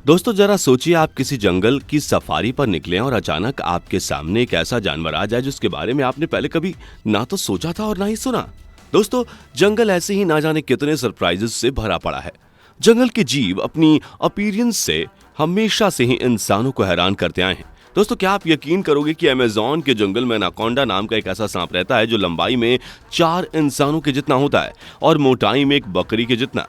दोस्तों जरा सोचिए, आप किसी जंगल की सफारी पर निकले और अचानक आपके सामने एक ऐसा जानवर आ जाए जिसके बारे में आपने पहले कभी ना तो सोचा था और ना ही सुना। दोस्तों, जंगल ऐसे ही ना जाने कितने सरप्राइजेस से भरा पड़ा है। जंगल के जीव अपनी अपीयरेंस से हमेशा से ही इंसानों को हैरान करते आए हैं। दोस्तों, क्या आप यकीन करोगे कि अमेज़न के जंगल में एनाकोंडा नाम का एक ऐसा सांप रहता है जो लंबाई में 4 इंसानों के जितना होता है और मोटाई में एक बकरी के जितना।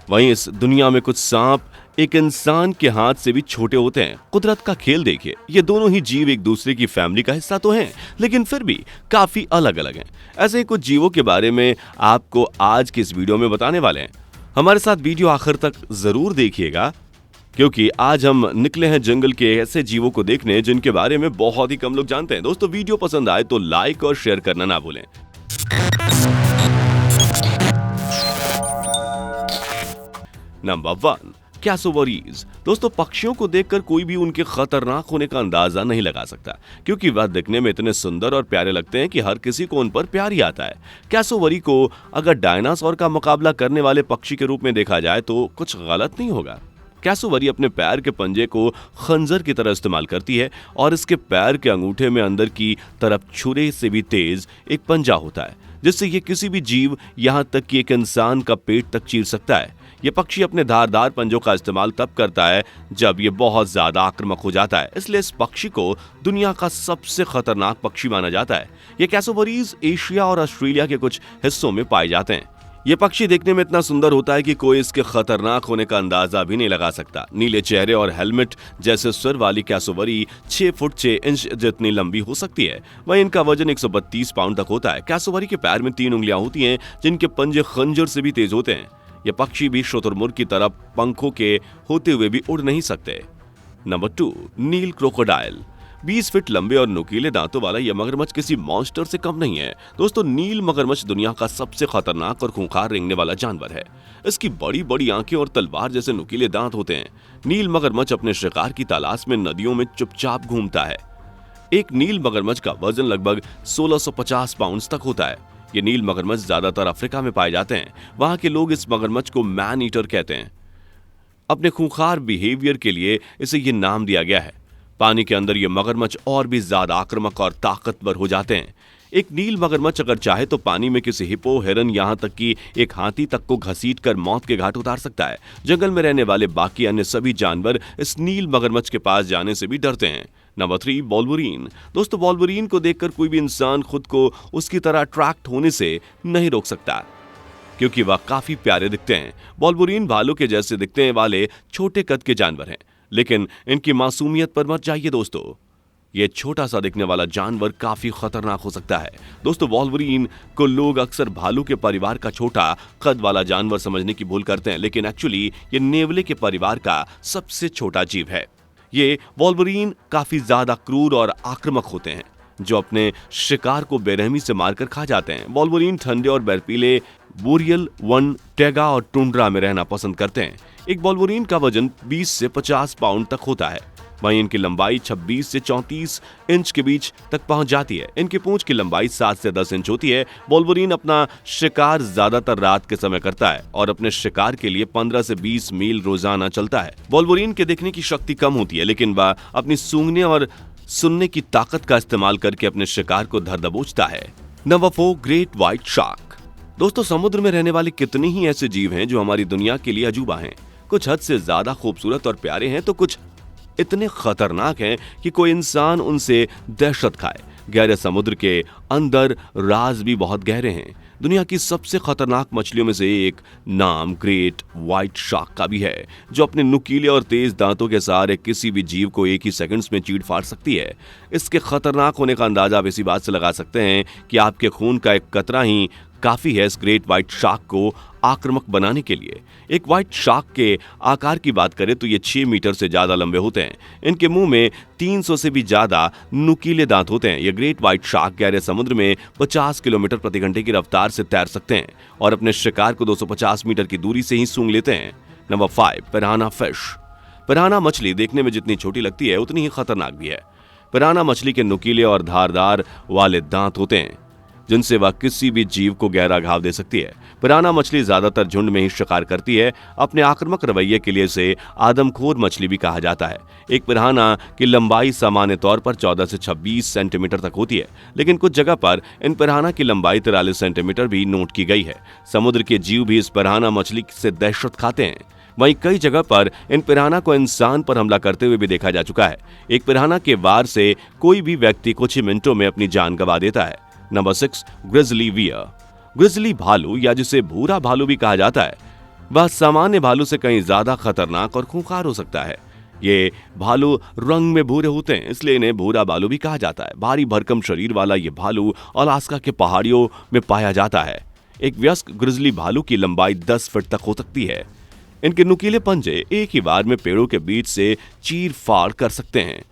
वहीं इस दुनिया में कुछ सांप एक इंसान के हाथ से भी छोटे होते हैं। कुदरत का खेल देखिए, ये दोनों ही जीव एक दूसरे की फैमिली का हिस्सा तो हैं, लेकिन फिर भी काफी अलग अलग हैं। ऐसे ही कुछ जीवों के बारे में आपको आज की इस वीडियो में बताने वाले हैं। हमारे साथ वीडियो आखिर तक जरूर देखिएगा, क्योंकि आज हम निकले हैं जंगल के ऐसे जीवों को देखने जिनके बारे में बहुत ही कम लोग जानते हैं। दोस्तों, वीडियो पसंद आए तो लाइक और शेयर करना ना भूलें। नंबर 1, कैसोवरीज। दोस्तों, पक्षियों को देखकर कोई भी उनके खतरनाक होने का अंदाजा नहीं लगा सकता, क्योंकि वह दिखने में इतने सुंदर और प्यारे लगते हैं कि हर किसी को उन पर प्यार ही आता है। कैसोवरी को अगर डायनासोर का मुकाबला करने वाले पक्षी के रूप में देखा जाए तो कुछ गलत नहीं होगा। कैसोवरी अपने पैर के पंजे को खंजर की तरह इस्तेमाल करती है और इसके पैर के अंगूठे में अंदर की तरफ छुरे से भी तेज एक पंजा होता है, जिससे ये किसी भी जीव, यहाँ तक कि एक इंसान का पेट तक चीर सकता है। ये पक्षी अपने धारदार पंजों का इस्तेमाल तब करता है जब ये बहुत ज्यादा आक्रामक हो जाता है, इसलिए इस पक्षी को दुनिया का सबसे खतरनाक पक्षी माना जाता है। ये कैसोवरीज एशिया और ऑस्ट्रेलिया के कुछ हिस्सों में पाए जाते हैं। ये पक्षी देखने में इतना सुंदर होता है कि कोई इसके खतरनाक होने का अंदाजा भी नहीं लगा सकता। नीले चेहरे और हेलमेट जैसे सिर वाली कैसोवरी 6 फुट 6 इंच जितनी लंबी हो सकती है। वहीं इनका वजन 132 पाउंड तक होता है। कैसोवरी के पैर में 3 उंगलियां होती हैं, जिनके पंजे खंजर से भी तेज होते हैं। ये पक्षी भी शुतुरमुर्ग की तरह पंखों के होते हुए भी उड़ नहीं सकते। नंबर 2, नील क्रोकोडाइल। 20 फीट लंबे और नुकीले दांतों वाला यह मगरमच्छ किसी मॉन्स्टर से कम नहीं है। दोस्तों, नील मगरमच्छ दुनिया का सबसे खतरनाक और खूंखार रेंगने वाला जानवर है। इसकी बड़ी बड़ी आंखें और तलवार जैसे नुकीले दांत होते हैं। नील मगरमच्छ अपने शिकार की तलाश में नदियों में चुपचाप घूमता है। एक नील मगरमच्छ का वजन लगभग 1650 पाउंड तक होता है। ये नील मगरमच्छ ज्यादातर अफ्रीका में पाए जाते हैं। वहां के लोग इस मगरमच्छ को मैन ईटर कहते हैं। अपने खूंखार बिहेवियर के लिए इसे ये नाम दिया गया है। पानी के अंदर ये मगरमच्छ और भी ज्यादा आक्रामक और ताकतवर हो जाते हैं। एक नील मगरमच्छ अगर चाहे तो पानी में किसी हिप्पो, हिरन, यहाँ तक कि एक हाथी तक को घसीटकर मौत के घाट उतार सकता है। जंगल में रहने वाले बाकी अन्य सभी जानवर इस नील मगरमच्छ के पास जाने से भी डरते हैं। Number 3, Wolverine. दोस्तों, वोल्वरीन को देखकर कोई भी इंसान खुद को उसकी तरह अट्रैक्ट होने से नहीं रोक सकता, क्योंकि वह काफी प्यारे दिखते हैं। वोल्वरीन भालू के जैसे दिखने वाले छोटे कद के जानवर हैं, लेकिन इनकी मासूमियत पर मत जाइए दोस्तों। ये छोटा सा दिखने वाला जानवर काफी खतरनाक हो सकता है। दोस्तों, वोल्वरीन को लोग अक्सर भालू के परिवार का छोटा कद वाला जानवर समझने की भूल करते हैं, लेकिन एक्चुअली ये नेवले के परिवार का सबसे छोटा जीव है। ये वोल्वरीन काफी ज्यादा क्रूर और आक्रामक होते हैं, जो अपने शिकार को बेरहमी से मारकर खा जाते हैं। वोल्वरीन ठंडे और बर्फीले बोरियल वन, टैगा और टुंड्रा में रहना पसंद करते हैं। एक वोल्वरीन का वजन 20 से 50 पाउंड तक होता है। वहीं इनकी लंबाई 26 से 34 इंच के बीच तक पहुंच जाती है। इनकी पूंछ की लंबाई 7 से 10 इंच होती है। वोल्वरीन अपना शिकार ज्यादातर रात के समय करता है और अपने शिकार के लिए 15 से 20 मील रोजाना चलता है। वोल्वरीन के देखने की शक्ति कम होती है, लेकिन वह अपनी सूंघने और सुनने की ताकत का इस्तेमाल करके अपने शिकार को धर दबोचता है। Number 4, great white shark. दोस्तों, समुद्र में रहने वाले कितने ही ऐसे जीव हैं जो हमारी दुनिया के लिए अजूबा हैं। कुछ हद से ज्यादा खूबसूरत और प्यारे हैं, तो कुछ इतने खतरनाक हैं कि कोई इंसान उनसे दहशत खाए। गहरे समुद्र के अंदर राज भी बहुत गहरे हैं। दुनिया की सबसे खतरनाक मछलियों में से एक नाम ग्रेट व्हाइट शार्क का भी है, जो अपने नुकीले और तेज दांतों के सहारे किसी भी जीव को एक ही सेकंड्स में चीर फाड़ सकती है। इसके खतरनाक होने का अंदाजा आप इसी बात से लगा सकते हैं कि आपके खून का एक कतरा ही काफी है इस ग्रेट व्हाइट शार्क को आक्रामक बनाने के लिए। एक व्हाइट शार्क के आकार की बात करें तो ये 6 मीटर से ज्यादा लंबे होते हैं। इनके मुंह में 300 से भी ज्यादा नुकीले दांत होते हैं। ये ग्रेट व्हाइट शार्क गहरे समुद्र में 50 किलोमीटर प्रति घंटे की रफ्तार से तैर सकते हैं और अपने शिकार को 250 मीटर की दूरी से ही सूंघ लेते हैं। Number 5, पिराना fish. पिराना मछली देखने में जितनी छोटी लगती है उतनी ही खतरनाक भी है। पिराना मछली के नुकीले और धारदार वाले दांत होते हैं, जिनसे वह किसी भी जीव को गहरा घाव दे सकती है। पिराना मछली ज्यादातर झुंड में ही शिकार करती है। अपने आक्रामक रवैये के लिए इसे आदमखोर मछली भी कहा जाता है। एक पिराना की लंबाई सामान्य तौर पर 14 से 26 सेंटीमीटर तक होती है, लेकिन कुछ जगह पर इन पिराना की लंबाई 43 सेंटीमीटर भी नोट की गई है। समुद्र के जीव भी इस पिराना मछली से दहशत खाते हैं। वहीं कई जगह पर इन पिराना को इंसान पर हमला करते हुए भी देखा जा चुका है। एक पिराना के वार से कोई भी व्यक्ति कुछ ही मिनटों में अपनी जान गंवा देता है। Number 6, grizzly bear. ग्रिजली भालू या जिसे भूरा भालू भी कहा जाता है, वह सामान्य भालू से कहीं ज्यादा खतरनाक और खूंखार हो सकता है। ये भालू रंग में भूरे होते हैं, इसलिए इन्हें भूरा भालू भी कहा जाता है। भारी भरकम शरीर वाला ये भालू अलास्का के पहाड़ियों में पाया जाता है। एक वयस्क ग्रिजली भालू की लंबाई 10 फीट तक हो सकती है। इनके नुकीले पंजे एक ही बार में पेड़ों के बीच से चीर फाड़ कर सकते हैं।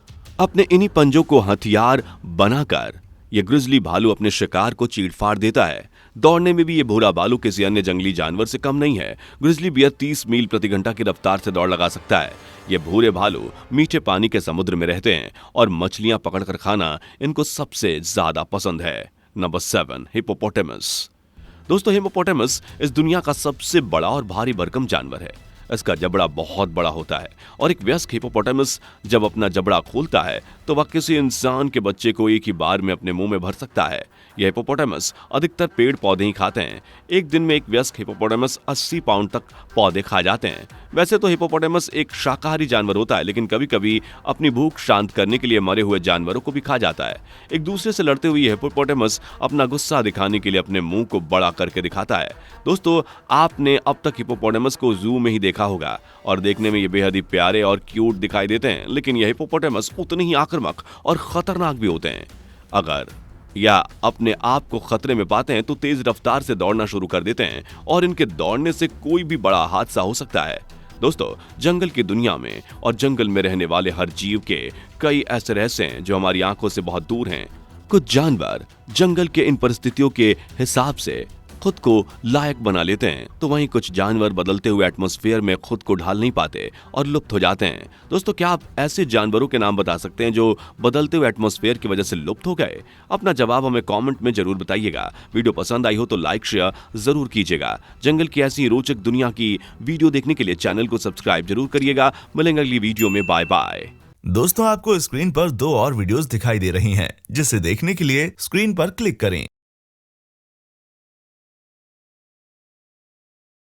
अपने इन्हीं पंजों को हथियार बनाकर ये ग्रिजली भालू अपने शिकार को चीर फाड़ देता है। दौड़ने में भी ये भूरा भालू किसी अन्य जंगली जानवर से कम नहीं है। ग्रिजली बियर 30 मील प्रति घंटा की रफ्तार से दौड़ लगा सकता है। ये भूरे भालू मीठे पानी के समुद्र में रहते हैं और मछलियां पकड़कर खाना इनको सबसे ज्यादा पसंद है। Number 7, hippopotamus. दोस्तों, हिप्पोपोटेमस इस दुनिया का सबसे बड़ा और भारी भरकम जानवर है। इसका जबड़ा बहुत बड़ा होता है और एक वयस्क हिप्पोपोटेमस जब अपना जबड़ा खोलता है तो वह किसी इंसान के बच्चे को एक ही बार में अपने मुंह में भर सकता है। यह हिप्पोपोटेमस अधिकतर पेड़ पौधे ही खाते हैं। एक दिन में एक वयस्क हिप्पोपोटेमस 80 पाउंड तक पौधे खा जाते हैं। वैसे तो हिप्पोपोटेमस एक शाकाहारी जानवर होता है, लेकिन कभी कभी अपनी भूख शांत करने के लिए मरे हुए जानवरों को भी खा जाता है। एक दूसरे से लड़ते हुए हिप्पोपोटेमस अपना गुस्सा दिखाने के लिए अपने मुंह को बड़ा करके दिखाता है। दोस्तों, आपने अब तक हिप्पोपोटेमस को जू में ही देखा होगा और देखने में ये बेहद ही प्यारे और क्यूट दिखाई देते हैं, लेकिन यह हिप्पोपोटेमस उतने ही आक्रामक और खतरनाक भी होते हैं। अगर या अपने आप को खतरे में पाते हैं तो तेज रफ्तार से दौड़ना शुरू कर देते हैं और इनके दौड़ने से कोई भी बड़ा हादसा हो सकता है। दोस्तों, जंगल की दुनिया में और जंगल में रहने वाले हर जीव के कई ऐसे रहस्य हैं जो हमारी आंखों से बहुत दूर हैं। कुछ जानवर जंगल के इन परिस्थितियों के हिसाब से खुद को लायक बना लेते हैं, तो वहीं कुछ जानवर बदलते हुए एटमॉस्फेयर में खुद को ढाल नहीं पाते और लुप्त हो जाते हैं। दोस्तों, क्या आप ऐसे जानवरों के नाम बता सकते हैं जो बदलते हुए एटमॉस्फेयर की वजह से लुप्त हो गए? अपना जवाब हमें कमेंट में जरूर बताइएगा। वीडियो पसंद आई हो तो लाइक शेयर जरूर कीजिएगा। जंगल की ऐसी रोचक दुनिया की वीडियो देखने के लिए चैनल को सब्सक्राइब जरूर करिएगा। मिलेंगे अगली वीडियो में। Bye bye. दोस्तों, आपको स्क्रीन पर 2 और वीडियोस दिखाई दे रही हैं, जिसे देखने के लिए स्क्रीन पर क्लिक करें।